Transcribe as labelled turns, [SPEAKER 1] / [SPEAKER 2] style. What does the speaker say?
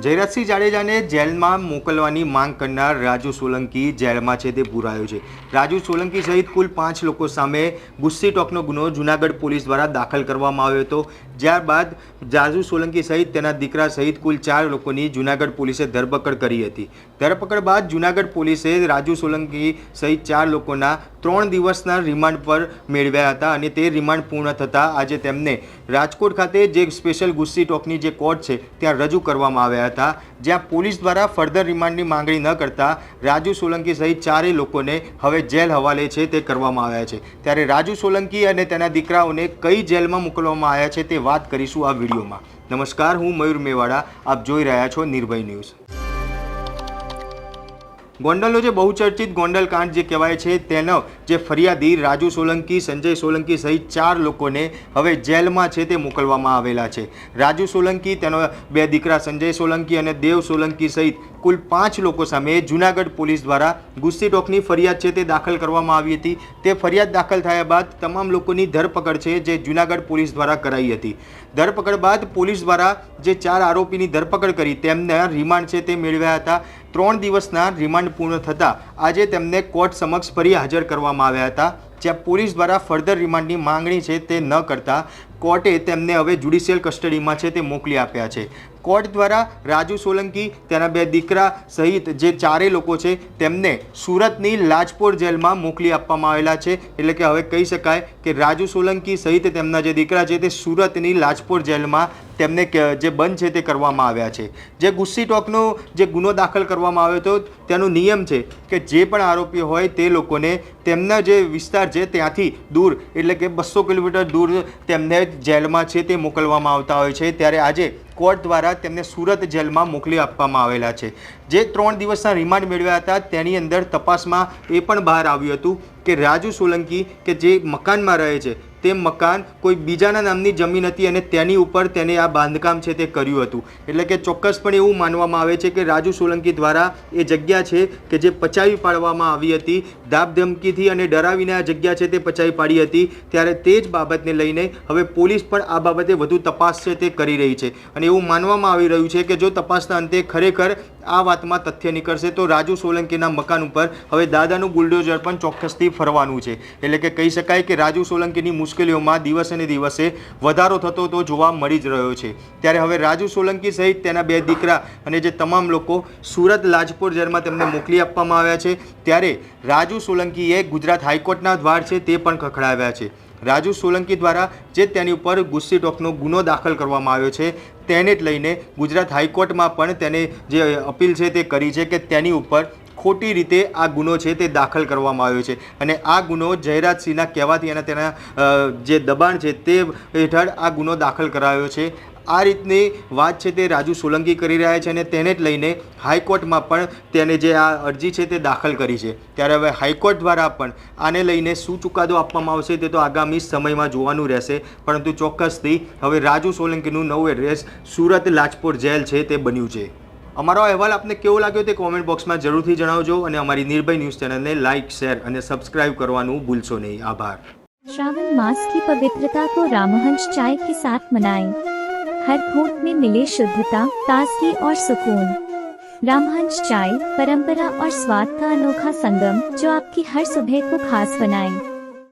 [SPEAKER 1] જયરાજસિંહ જાડેજાને જેલમાં મોકલવાની માંગ કરનાર રાજુ સોલંકી જેલમાં છે તે પુરાયો છે। રાજુ સોલંકી સહિત કુલ 5 લોકો સામે ગુસ્સી ટોકનો ગુનો જૂનાગઢ પોલીસ દ્વારા દાખલ કરવામાં આવ્યો હતો। ત્યારબાદ રાજુ સોલંકી સહિત તેના દીકરા સહિત કુલ 4 લોકોની જૂનાગઢ પોલીસે ધરપકડ કરી હતી। ધરપકડ બાદ જૂનાગઢ પોલીસે રાજુ સોલંકી સહિત 4 લોકોના 3 દિવસના રિમાન્ડ પર મેળવ્યા હતા અને તે રિમાન્ડ પૂર્ણ થતાં આજે તેમને રાજકોટ ખાતે જે સ્પેશિયલ ગુસ્સી ટોકની જે કોર્ટ છે ત્યાં રજૂ કરવામાં આવ્યા હતા, જ્યાં પોલીસ દ્વારા ફર્ધર રિમાન્ડની માંગણી ન કરતા રાજુ સોલંકી સહિત 4 લોકોને હવે જેલ હવાલે છે તે કરવામાં આવ્યા છે। ત્યારે રાજુ સોલંકી અને તેના દીકરાઓને કઈ જેલમાં મોકલવામાં આવ્યા છે તે વાત કરીશું આ વિડીયોમાં। નમસ્કાર, હું મયુર મેવાડા, આપ જોઈ રહ્યા છો નિર્ભય ન્યૂઝ। ગોંડલનો જે બહુચર્ચિત ગોંડલ કાંડ જે કહેવાય છે તેનો જે ફરિયાદી રાજુ સોલંકી, સંજય સોલંકી સહિત 4 લોકોને હવે જેલમાં છે તે મોકલવામાં આવેલા છે। રાજુ સોલંકી, તેનો 2 દીકરા સંજય સોલંકી અને દેવ સોલંકી સહિત કુલ 5 લોકો સામે જૂનાગઢ પોલીસ દ્વારા ગુસ્સી ટોકની ફરિયાદ છે તે દાખલ કરવામાં આવી હતી। તે ફરિયાદ દાખલ થયા બાદ તમામ લોકોની ધરપકડ છે જે જૂનાગઢ પોલીસ દ્વારા કરાઈ હતી। ધરપકડ બાદ પોલીસ દ્વારા જે 4 આરોપીની ધરપકડ કરી તેમના રિમાન્ડ છે તે મેળવ્યા હતા। 3 દિવસના રિમાન્ડ પૂર્ણ થતાં આજે તેમને કોર્ટ સમક્ષ ફરી હાજર કરવામાં આવ્યા હતા, જ્યાં પોલીસ દ્વારા ફર્ધર રિમાન્ડની માંગણી છે તે ન કરતા કોર્ટે તેમને હવે જ્યુડિશિયલ કસ્ટડીમાં છે તે મોકલી આપ્યા છે। કોર્ટ દ્વારા રાજુ સોલંકી, તેના 2 દીકરા સહિત જે 4 લોકો છે તેમને સુરતની લાજપોર જેલમાં મોકલી આપવામાં આવેલા છે। એટલે કે હવે કહી શકાય કે રાજુ સોલંકી સહિત તેમના જે દીકરા છે તે સુરતની લાજપોર જેલમાં તેમને જે બંધ છે તે કરવામાં આવ્યા છે। જે ગુસ્સી ટોકનો જે ગુનો દાખલ કરવામાં આવ્યો હતો તેનો નિયમ છે કે જે પણ આરોપી હોય તે લોકોને તેમના જે વિસ્તાર છે ત્યાંથી દૂર, એટલે કે 200 કિલોમીટર દૂર તેમને જેલમાં છે તે મોકલવામાં આવતા હોય છે। ત્યારે આજે કોર્ટ દ્વારા તેમને સુરત જેલમાં મોકલી આપવામાં આવેલા છે। જે 3 દિવસના રિમાન્ડ મેળવ્યા હતા તેની અંદર તપાસમાં એ પણ બહાર આવ્યું હતું કે રાજુ સોલંકી કે જે મકાનમાં રહે છે તે મકાન કોઈ બીજાના નામની જમીન હતી અને તેની ઉપર તેને આ બાંધકામ છે તે કર્યું હતું। એટલે કે ચોક્કસપણે એવું માનવામાં આવે છે કે રાજુ સોલંકી દ્વારા એ જગ્યા છે કે જે પચાવી પાડવામાં આવી હતી, ધામધમકીથી અને ડરાવીને આ જગ્યા છે તે પચાવી પાડી હતી। ત્યારે તે જ બાબતને લઈને હવે પોલીસ પણ આ બાબતે વધુ તપાસ છે તે કરી રહી છે અને એવું માનવામાં આવી રહ્યું છે કે જો તપાસના અંતે ખરેખર આ વાતમાં તથ્ય નીકળશે તો રાજુ સોલંકીના મકાન ઉપર હવે દાદાનું બુલડોઝર પણ ચોક્કસથી ફરવાનું છે। એટલે કે કહી શકાય કે રાજુ સોલંકીની મુશ્કેલીઓમાં દિવસે ને દિવસે વધારો થતો તો જોવા મળી જ રહ્યો છે। ત્યારે હવે રાજુ સોલંકી સહિત તેના 2 દીકરા અને જે તમામ લોકો સુરત લાજપોર જેલમાં તેમને મોકલી આપવામાં આવ્યા છે। ત્યારે રાજુ સોલંકીએ ગુજરાત હાઈકોર્ટના દ્વાર છે તે પણ ખખડાવ્યા છે। રાજુ સોલંકી દ્વારા જે તેની ઉપર ગુસ્સી ટોકનો ગુનો દાખલ કરવામાં આવ્યો છે તેને જ લઈને ગુજરાત હાઈકોર્ટમાં પણ તેને જે અપીલ છે તે કરી છે કે તેની ઉપર ખોટી રીતે આ ગુનો છે તે દાખલ કરવામાં આવ્યો છે અને આ ગુનો જયરાજસિંહના કહેવાથી અને તેના જે દબાણ છે તે હેઠળ આ ગુનો દાખલ કરાયો છે। આ રીતની વાત છે તે રાજુ સોલંકી કરી રહ્યા છે અને તેને જ લઈને હાઈકોર્ટમાં પણ તેને જે આ અરજી છે તે દાખલ કરી છે। ત્યારે હવે હાઈકોર્ટ દ્વારા પણ આને લઈને શું ચુકાદો આપવામાં આવશે તે તો આગામી સમયમાં જોવાનું રહેશે, પરંતુ ચોક્કસથી હવે રાજુ સોલંકીનું નવું એડ્રેસ સુરત લાજપોર જેલ છે તે બન્યું છે। અમારો અહેવાલ આપને કેવો લાગ્યો તે કોમેન્ટ બોક્સમાં જરૂરથી જણાવજો અને અમારી નિર્ભય ન્યૂઝ ચેનલને લાઇક, શેર અને સબસ્क्राइब કરવાનું भूलशो नहीं। आभार।
[SPEAKER 2] श्रावण मास की पवित्रता को रामहंस चाय के साथ मनाएं। हर घूंट में मिले शुद्धता, ताजगी और सुकून। रामहंस चाय, परंपरा और स्वाद का अनोखा संगम जो आपकी हर सुबह को खास बनाए।